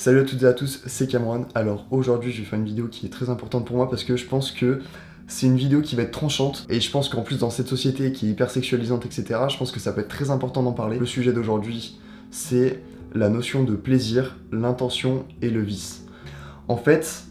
Salut à toutes et à tous, c'est Cameron. Alors aujourd'hui je vais faire une vidéo qui est très importante pour moi parce que je pense que c'est une vidéo qui va être tranchante et je pense qu'en plus dans cette société qui est hyper sexualisante etc, je pense que ça peut être très important d'en parler. Le sujet d'aujourd'hui c'est la notion de plaisir, l'intention et le vice. En fait,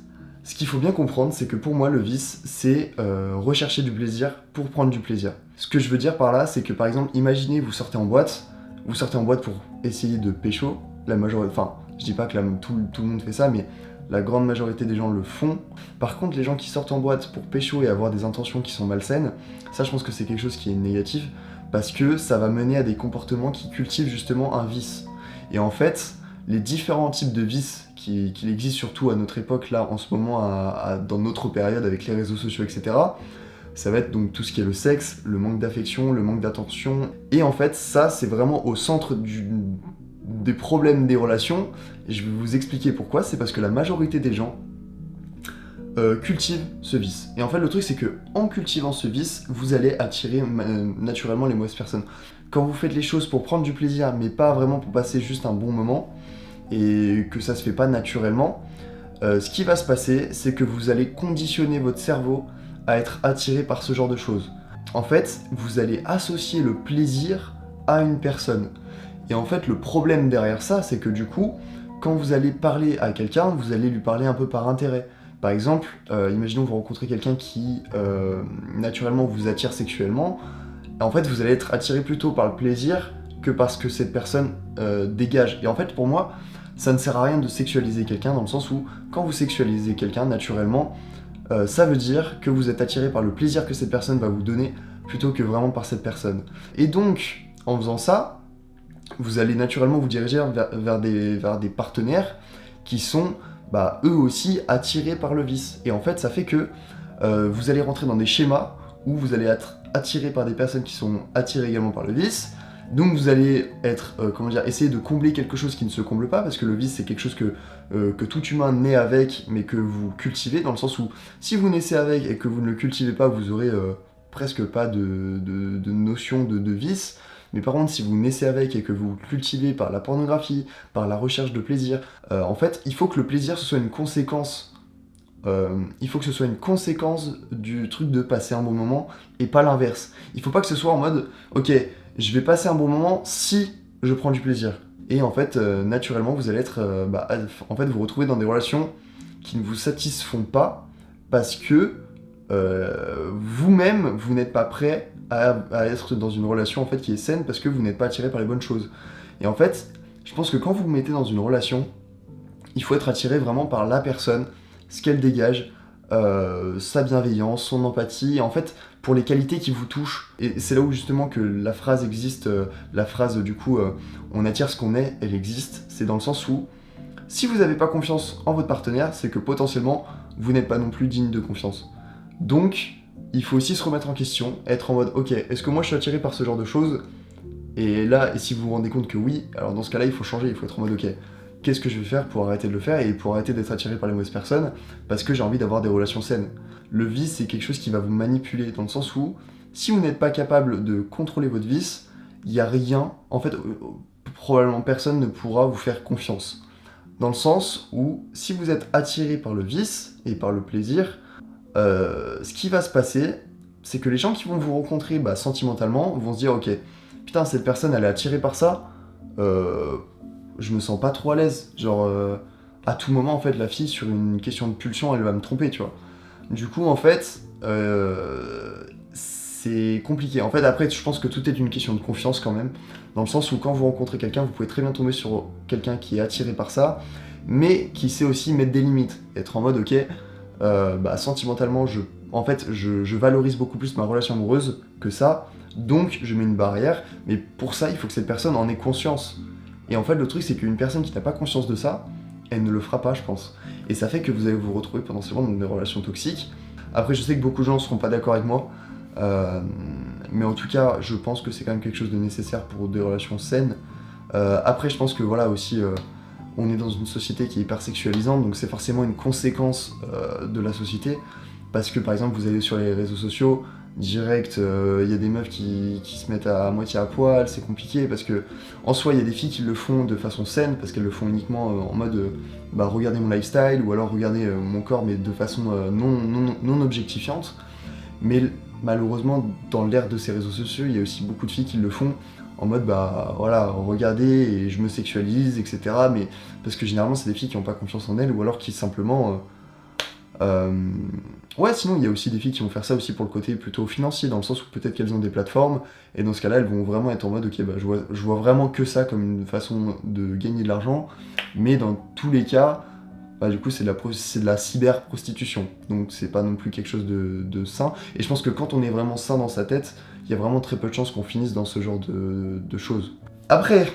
ce qu'il faut bien comprendre c'est que pour moi le vice c'est rechercher du plaisir pour prendre du plaisir. Ce que je veux dire par là c'est que par exemple imaginez vous sortez en boîte pour essayer de pécho, la majorité, enfin je dis pas que tout le monde fait ça, mais la grande majorité des gens le font. Par contre, les gens qui sortent en boîte pour pécho et avoir des intentions qui sont malsaines, ça je pense que c'est quelque chose qui est négatif, parce que ça va mener à des comportements qui cultivent justement un vice. Et en fait, les différents types de vices qu'il existe surtout à notre époque, là, en ce moment, dans notre période, avec les réseaux sociaux, etc., ça va être donc tout ce qui est le sexe, le manque d'affection, le manque d'attention. Et en fait, ça, c'est vraiment au centre des problèmes des relations. Et je vais vous expliquer pourquoi. C'est parce que la majorité des gens cultivent ce vice. Et en fait, le truc, c'est que en cultivant ce vice, vous allez attirer naturellement les mauvaises personnes. Quand vous faites les choses pour prendre du plaisir, mais pas vraiment pour passer juste un bon moment, et que ça se fait pas naturellement, ce qui va se passer, c'est que vous allez conditionner votre cerveau à être attiré par ce genre de choses. En fait, vous allez associer le plaisir à une personne. Et en fait, le problème derrière ça, c'est que du coup, quand vous allez parler à quelqu'un, vous allez lui parler un peu par intérêt. Par exemple, imaginons vous rencontrez quelqu'un qui naturellement vous attire sexuellement. En fait, vous allez être attiré plutôt par le plaisir que par ce que cette personne dégage. Et en fait, pour moi, ça ne sert à rien de sexualiser quelqu'un dans le sens où, quand vous sexualisez quelqu'un naturellement, ça veut dire que vous êtes attiré par le plaisir que cette personne va vous donner plutôt que vraiment par cette personne. Et donc, en faisant ça, vous allez naturellement vous diriger vers des partenaires qui sont eux aussi attirés par le vice. Et en fait, ça fait que vous allez rentrer dans des schémas où vous allez être attiré par des personnes qui sont attirées également par le vice. Donc vous allez être, essayer de combler quelque chose qui ne se comble pas, parce que le vice c'est quelque chose que tout humain naît avec, mais que vous cultivez, dans le sens où si vous naissez avec et que vous ne le cultivez pas, vous aurez presque pas de notion de vice. Mais par contre, si vous naissez avec et que vous le cultivez par la pornographie, par la recherche de plaisir, en fait, il faut que le plaisir ce soit une conséquence. Il faut que ce soit une conséquence du truc de passer un bon moment et pas l'inverse. Il faut pas que ce soit en mode, ok, je vais passer un bon moment si je prends du plaisir. Et en fait, naturellement, vous allez être, vous retrouvez dans des relations qui ne vous satisfont pas parce que vous-même, vous n'êtes pas prêt à être dans une relation en fait qui est saine parce que vous n'êtes pas attiré par les bonnes choses. Et en fait, je pense que quand vous vous mettez dans une relation, il faut être attiré vraiment par la personne, ce qu'elle dégage, sa bienveillance, son empathie, et en fait, pour les qualités qui vous touchent. Et c'est là où justement que la phrase existe, la phrase du coup, on attire ce qu'on est, elle existe. C'est dans le sens où, si vous n'avez pas confiance en votre partenaire, c'est que potentiellement, vous n'êtes pas non plus digne de confiance. Donc, il faut aussi se remettre en question, être en mode, ok, est-ce que moi je suis attiré par ce genre de choses? Et là, et si vous vous rendez compte que oui, alors dans ce cas-là, il faut changer, il faut être en mode, ok, qu'est-ce que je vais faire pour arrêter de le faire et pour arrêter d'être attiré par les mauvaises personnes, parce que j'ai envie d'avoir des relations saines. Le vice, c'est quelque chose qui va vous manipuler, dans le sens où, si vous n'êtes pas capable de contrôler votre vice, il n'y a rien, en fait, probablement personne ne pourra vous faire confiance. Dans le sens où, si vous êtes attiré par le vice et par le plaisir, ce qui va se passer, c'est que les gens qui vont vous rencontrer sentimentalement vont se dire, ok, putain, cette personne, elle est attirée par ça, je me sens pas trop à l'aise. Genre, à tout moment, en fait, la fille, sur une question de pulsion, elle va me tromper, tu vois. Du coup, en fait, c'est compliqué. En fait, après, je pense que tout est une question de confiance quand même, dans le sens où quand vous rencontrez quelqu'un, vous pouvez très bien tomber sur quelqu'un qui est attiré par ça, mais qui sait aussi mettre des limites. Être en mode, ok, sentimentalement, je valorise beaucoup plus ma relation amoureuse que ça, donc je mets une barrière, mais pour ça, il faut que cette personne en ait conscience. Et en fait, le truc, c'est qu'une personne qui n'a pas conscience de ça, elle ne le fera pas, je pense. Et ça fait que vous allez vous retrouver potentiellement dans des relations toxiques. Après, je sais que beaucoup de gens ne seront pas d'accord avec moi, mais en tout cas, je pense que c'est quand même quelque chose de nécessaire pour des relations saines. Après, je pense que voilà aussi, on est dans une société qui est hyper sexualisante, donc c'est forcément une conséquence de la société. Parce que par exemple, vous allez sur les réseaux sociaux, direct, y a des meufs qui se mettent à moitié à poil, c'est compliqué, parce que en soi, il y a des filles qui le font de façon saine, parce qu'elles le font uniquement en mode, bah regardez mon lifestyle, ou alors regardez mon corps, mais de façon non objectifiante. Mais malheureusement, dans l'ère de ces réseaux sociaux, il y a aussi beaucoup de filles qui le font en mode bah voilà, regardez et je me sexualise, etc. Mais parce que généralement, c'est des filles qui n'ont pas confiance en elles ou alors qui simplement. Ouais, sinon il y a aussi des filles qui vont faire ça aussi pour le côté plutôt financier, dans le sens où peut-être qu'elles ont des plateformes et dans ce cas-là, elles vont vraiment être en mode ok, bah je vois vraiment que ça comme une façon de gagner de l'argent, mais dans tous les cas. Bah, du coup, c'est de la cyber-prostitution. Donc, c'est pas non plus quelque chose de sain. Et je pense que quand on est vraiment sain dans sa tête, il y a vraiment très peu de chances qu'on finisse dans ce genre de choses. Après,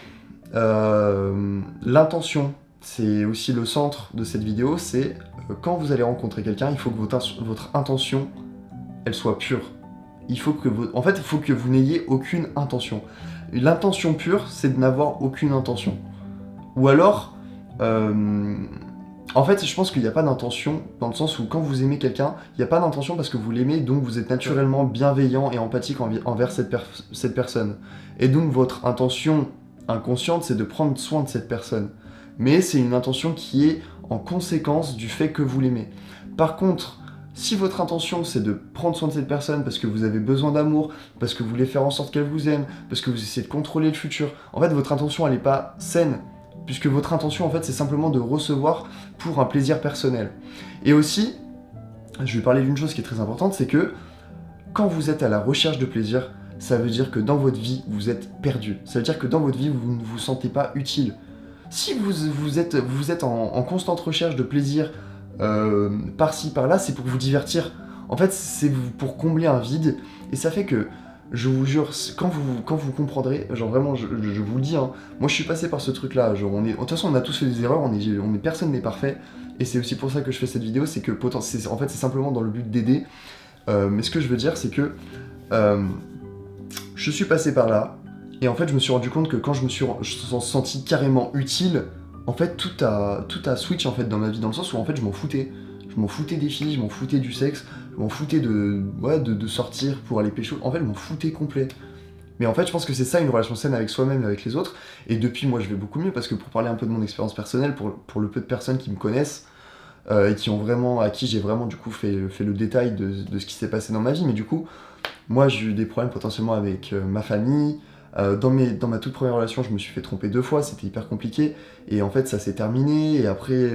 l'intention, c'est aussi le centre de cette vidéo. C'est quand vous allez rencontrer quelqu'un, il faut que votre intention, elle soit pure. En fait, il faut que vous n'ayez aucune intention. L'intention pure, c'est de n'avoir aucune intention. Ou alors... En fait, je pense qu'il n'y a pas d'intention, dans le sens où quand vous aimez quelqu'un, il n'y a pas d'intention parce que vous l'aimez, donc vous êtes naturellement bienveillant et empathique envers cette personne. Et donc votre intention inconsciente, c'est de prendre soin de cette personne. Mais c'est une intention qui est en conséquence du fait que vous l'aimez. Par contre, si votre intention c'est de prendre soin de cette personne parce que vous avez besoin d'amour, parce que vous voulez faire en sorte qu'elle vous aime, parce que vous essayez de contrôler le futur, en fait votre intention elle n'est pas saine. Puisque votre intention, en fait, c'est simplement de recevoir pour un plaisir personnel. Et aussi, je vais parler d'une chose qui est très importante, c'est que quand vous êtes à la recherche de plaisir, ça veut dire que dans votre vie, vous êtes perdu. Ça veut dire que dans votre vie, vous ne vous sentez pas utile. Si vous êtes en constante recherche de plaisir par-ci, par-là, c'est pour vous divertir. En fait, c'est pour combler un vide. Et ça fait que je vous jure, quand vous comprendrez, genre vraiment, je vous le dis, hein, moi je suis passé par ce truc-là, genre de toute façon on a tous fait des erreurs, personne n'est parfait, et c'est aussi pour ça que je fais cette vidéo, c'est que en fait c'est simplement dans le but d'aider, mais ce que je veux dire c'est que je suis passé par là, et en fait je me suis rendu compte que quand je me suis senti carrément utile, en fait tout a switch en fait dans ma vie, dans le sens où en fait je m'en foutais. Je m'en foutais des filles, je m'en foutais du sexe, je m'en foutais de sortir pour aller pécho. En fait, je m'en foutais complet. Mais en fait, je pense que c'est ça une relation saine avec soi-même et avec les autres. Et depuis, moi, je vais beaucoup mieux parce que pour parler un peu de mon expérience personnelle, pour le peu de personnes qui me connaissent et à qui j'ai vraiment du coup fait le détail de ce qui s'est passé dans ma vie. Mais du coup, moi, j'ai eu des problèmes potentiellement avec ma famille. Dans ma toute première relation, je me suis fait tromper 2 fois, c'était hyper compliqué. Et en fait, ça s'est terminé. Et après...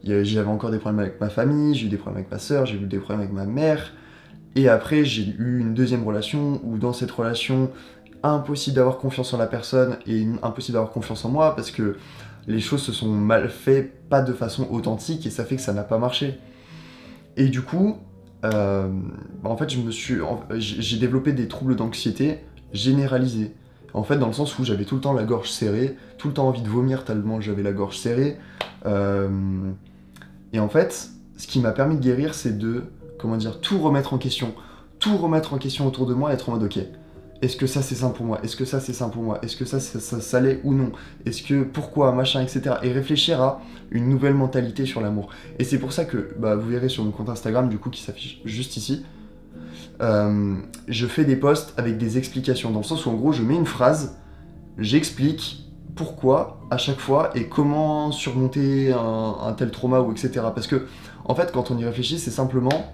j'avais encore des problèmes avec ma famille, j'ai eu des problèmes avec ma soeur, j'ai eu des problèmes avec ma mère. Et après, j'ai eu une deuxième relation où dans cette relation, impossible d'avoir confiance en la personne et impossible d'avoir confiance en moi parce que les choses se sont mal faites, pas de façon authentique et ça fait que ça n'a pas marché. Et du coup, en fait, j'ai développé des troubles d'anxiété généralisés. En fait, dans le sens où j'avais tout le temps la gorge serrée, tout le temps envie de vomir tellement j'avais la gorge serrée. Et en fait, ce qui m'a permis de guérir, c'est de, tout remettre en question. Tout remettre en question autour de moi et être en mode, ok, est-ce que ça c'est sain pour moi? Est-ce que ça c'est sain pour moi? Est-ce que ça l'est ou non? Est-ce que, pourquoi, machin, etc. Et réfléchir à une nouvelle mentalité sur l'amour. Et c'est pour ça que, vous verrez sur mon compte Instagram, du coup, qui s'affiche juste ici, je fais des posts avec des explications, dans le sens où en gros, je mets une phrase, j'explique pourquoi à chaque fois et comment surmonter un tel trauma ou etc. Parce que en fait quand on y réfléchit c'est simplement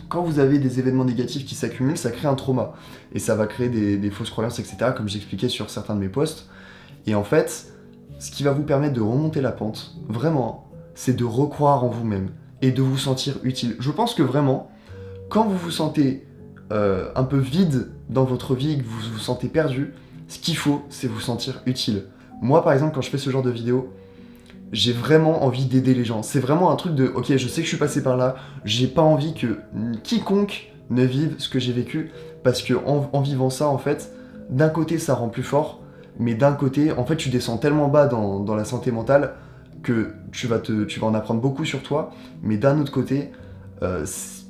quand vous avez des événements négatifs qui s'accumulent ça crée un trauma et ça va créer des fausses croyances etc. comme j'expliquais sur certains de mes posts et en fait ce qui va vous permettre de remonter la pente vraiment c'est de recroire en vous-même et de vous sentir utile. Je pense que vraiment quand vous vous sentez un peu vide dans votre vie et que vous vous sentez perdu, ce qu'il faut c'est vous sentir utile. Moi, par exemple, quand je fais ce genre de vidéo, j'ai vraiment envie d'aider les gens. C'est vraiment un truc de, ok, je sais que je suis passé par là, j'ai pas envie que quiconque ne vive ce que j'ai vécu, parce que en vivant ça, en fait, d'un côté, ça rend plus fort, mais d'un côté, en fait, tu descends tellement bas dans la santé mentale que tu vas en apprendre beaucoup sur toi, mais d'un autre côté,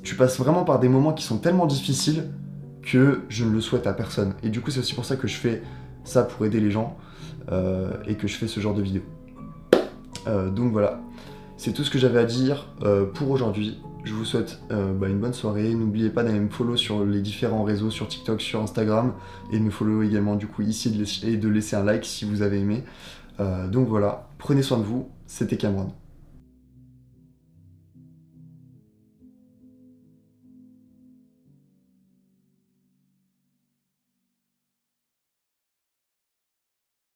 tu passes vraiment par des moments qui sont tellement difficiles que je ne le souhaite à personne. Et du coup, c'est aussi pour ça que je fais ça pour aider les gens. Et que je fais ce genre de vidéo. Donc voilà. C'est tout ce que j'avais à dire pour aujourd'hui. Je vous souhaite une bonne soirée. N'oubliez pas d'aller me follow sur les différents réseaux, sur TikTok, sur Instagram, et de me follow également du coup ici et de laisser un like si vous avez aimé. Donc voilà, prenez soin de vous, c'était Cameron.